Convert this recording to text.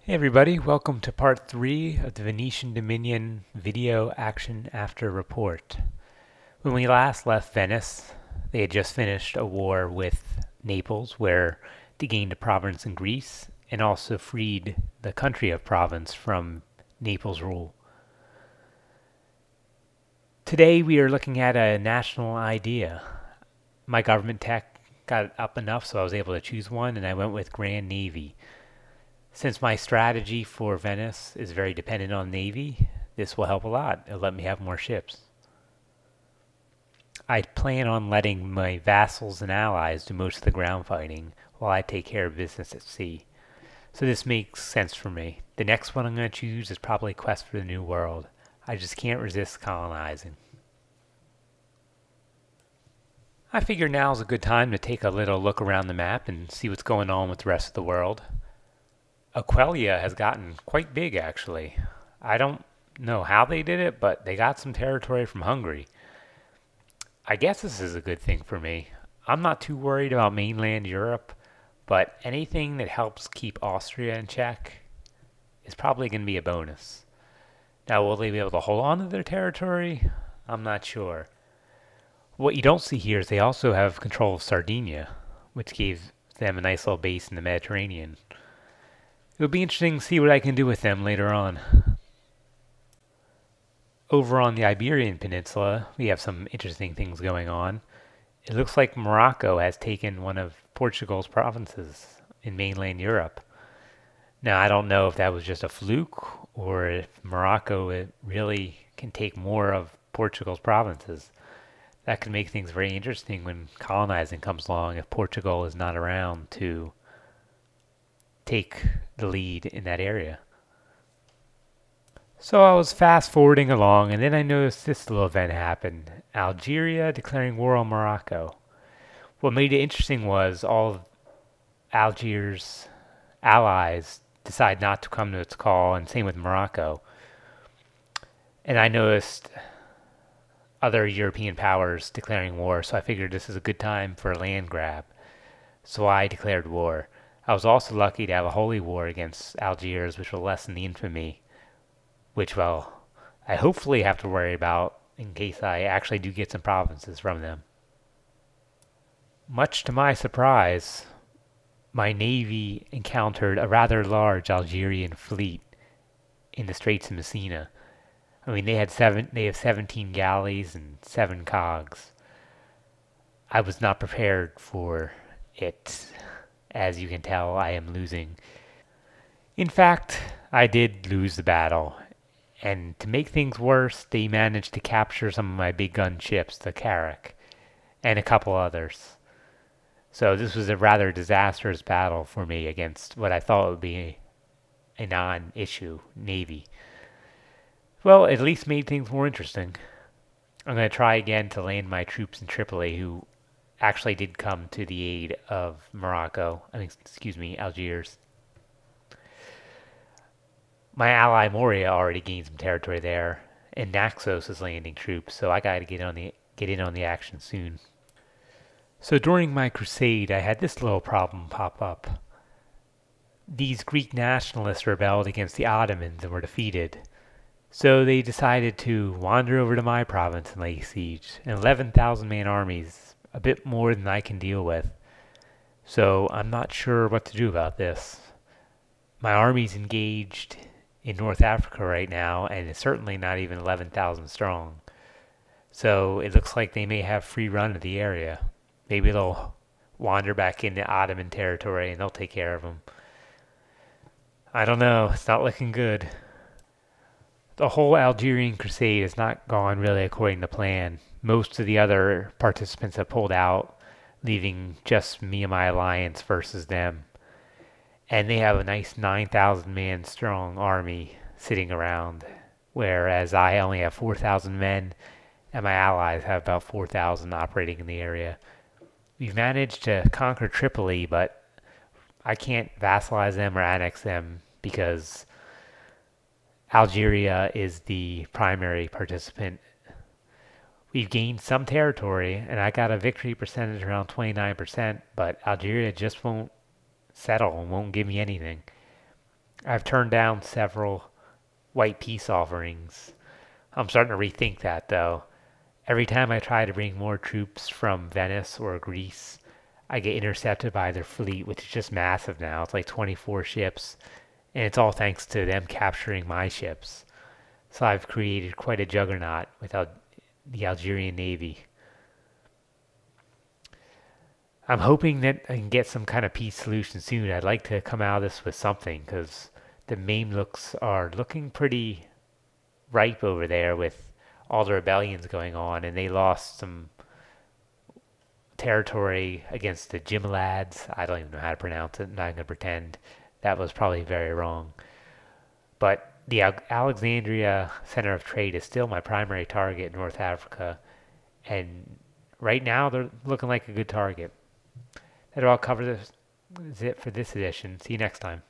Hey everybody, welcome to part 3 of the Venetian Dominion video action after report. When we last left Venice, they had just finished a war with Naples where they gained a province in Greece and also freed the country of Provence from Naples' rule. Today we are looking at a national idea. My government tech got up enough so I was able to choose one, and I went with Grand Navy. Since my strategy for Venice is very dependent on Navy, this will help a lot. It'll let me have more ships. I plan on letting my vassals and allies do most of the ground fighting while I take care of business at sea. So this makes sense for me. The next one I'm going to choose is probably Quest for the New World. I just can't resist colonizing. I figure now's a good time to take a little look around the map and see what's going on with the rest of the world. Aquila has gotten quite big, actually. I don't know how they did it, but they got some territory from Hungary. I guess this is a good thing for me. I'm not too worried about mainland Europe, but anything that helps keep Austria in check is probably going to be a bonus. Now, will they be able to hold on to their territory? I'm not sure. What you don't see here is they also have control of Sardinia, which gave them a nice little base in the Mediterranean. It'll be interesting to see what I can do with them later on. Over on the Iberian Peninsula, we have some interesting things going on. It looks like Morocco has taken one of Portugal's provinces in mainland Europe. Now, I don't know if that was just a fluke or if Morocco really can take more of Portugal's provinces. That could make things very interesting when colonizing comes along if Portugal is not around to take the lead in that area. So I was fast forwarding along, and then I noticed this little event happened. Algeria declaring war on Morocco. What made it interesting was all of Algiers' allies decide not to come to its call, and same with Morocco. And I noticed other European powers declaring war, so I figured this is a good time for a land grab. So I declared war. I was also lucky to have a holy war against Algiers, which will lessen the infamy, which, well, I hopefully have to worry about in case I actually do get some provinces from them. Much to my surprise, my navy encountered a rather large Algerian fleet in the Straits of Messina. I mean, they have 17 galleys and 7 cogs. I was not prepared for it. As you can tell, I am losing. In fact, I did lose the battle. And to make things worse, they managed to capture some of my big gun ships, the Carrack, and a couple others. So this was a rather disastrous battle for me against what I thought would be a non-issue navy. Well, at least made things more interesting. I'm going to try again to land my troops in Tripoli, who actually did come to the aid of Algiers. My ally Moria already gained some territory there, and Naxos is landing troops, so I gotta get in on the action soon. So during my crusade, I had this little problem pop up. These Greek nationalists rebelled against the Ottomans and were defeated. So they decided to wander over to my province and lay siege. An 11,000 man armies, a bit more than I can deal with. So I'm not sure what to do about this. My army's engaged in North Africa right now, and it's certainly not even 11,000 strong. So it looks like they may have free run of the area. Maybe they'll wander back into Ottoman territory and they'll take care of them. I don't know. It's not looking good. The whole Algerian crusade has not gone really according to plan. Most of the other participants have pulled out, leaving just me and my alliance versus them. And they have a nice 9,000 man strong army sitting around, whereas I only have 4,000 men, and my allies have about 4,000 operating in the area. We've managed to conquer Tripoli, but I can't vassalize them or annex them because Algeria is the primary participant. We've gained some territory, and I got a victory percentage around 29%, but Algeria just won't settle and won't give me anything. I've turned down several white peace offerings. I'm starting to rethink that though. Every time I try to bring more troops from Venice or Greece, I get intercepted by their fleet, which is just massive now. It's like 24 ships, and it's all thanks to them capturing my ships. So I've created quite a juggernaut without the Algerian Navy. I'm hoping that I can get some kind of peace solution soon. I'd like to come out of this with something because the Mamluks are looking pretty ripe over there with all the rebellions going on, and they lost some territory against the Jimalads. I don't even know how to pronounce it. I'm not going to pretend that was probably very wrong. But the Alexandria Center of Trade is still my primary target in North Africa, and right now they're looking like a good target. That'll all cover this. Is it for this edition. See you next time.